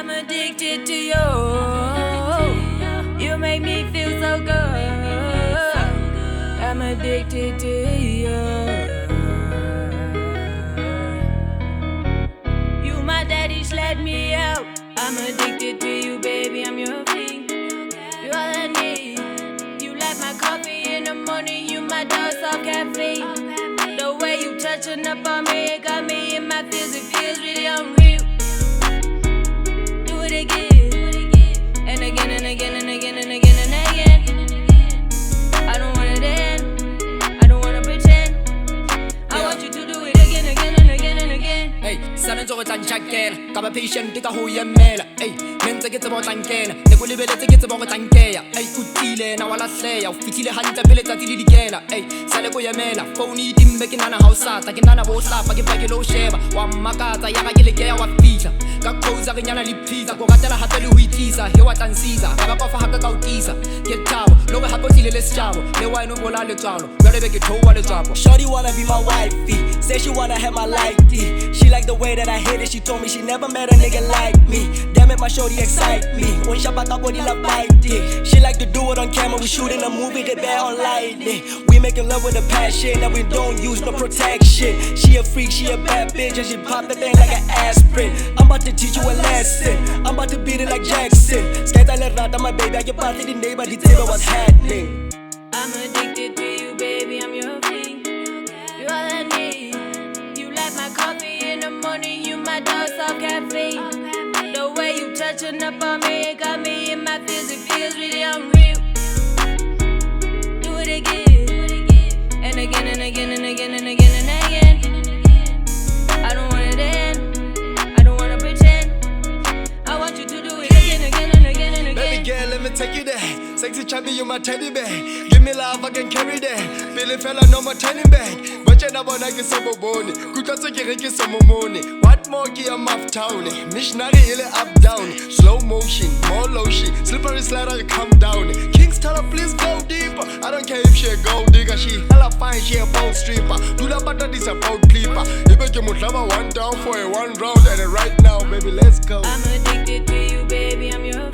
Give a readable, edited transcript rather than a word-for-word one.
I'm addicted to you. You make me feel so good. I'm addicted to you. You my daddy let me out. I'm addicted to you, baby. I'm your thing. You're all I need. You like my coffee in the morning. You my dose of caffeine. The way you touching up on me, it got me in my feels. It feels really unreal. Do it again, and again and again and again and again and again. I don't want it end. I don't wanna pretend. I want you to do it again, again and again and again. Hey, sana nzo go tlanchakela, ka ba patient ka ho yemela. Hey, mentse ke tsebo tlankela, ne go lebeletse ke tsebo go tlankeya. Hey, o tile na wala hleya, o fitile hantle pele tsa tile dikela. Hey, sale go yemela, phone e timme ke nana ha o sata, ke nana bo slapa ke pa ke lo sheba. Wa mmakatsa ya ga ke lekeya wa fitla. Ka khoza re nyana le pizza, go ratela hape le ho itisa, he wa tlansiza, ka ba kofa haka ka o tisa. Ke tabo, lo go hape tlile le setjabo, le wine o bola le tswalo, jwa le be ke thowa le tswapo. Shorty wanna be my wifey, say she wanna have my life. She like the way that I hit it, she told me she never met a nigga like me. Damn it, my shorty excite me. When Shabata body la bite it. She like to do it on camera, we shooting a movie, get bad on lightning. We making love with a passion and we don't use no protection. She a freak, she a bad bitch, and she pop the thing like an aspirin. I'm about to teach you a lesson, I'm about to beat it like Jackson. Skate let rata my baby, I get part of the neighbor, the table what's happening. I'm addicted to you, baby, I'm your thing. You're all I need. You like my coffee in the morning, you my dose of caffeine. The way you touching up on me, it got me in my feels. It feels really unreal. Do it again, and again and again and again and again and again. I don't want it end. I don't wanna pretend. I want you to do it again, again and again and again. Baby girl, let me take you there. Sexy chubby, you my teddy bear. Give me love, I can carry that. Billy fella, no more turning back. But you never like it's so bony. Good to get some money. What more key I'm off town? Missionary, ill up down. Slow motion, more lotion. Slippery slider, come down. King's tell her, please go deeper. I don't care if she a gold digger. She hella fine, she a boat stripper. Do that, but that is a boat clipper. You bet you must have a one down for a one round. And right now, baby, let's go. I'm addicted to you, baby, I'm your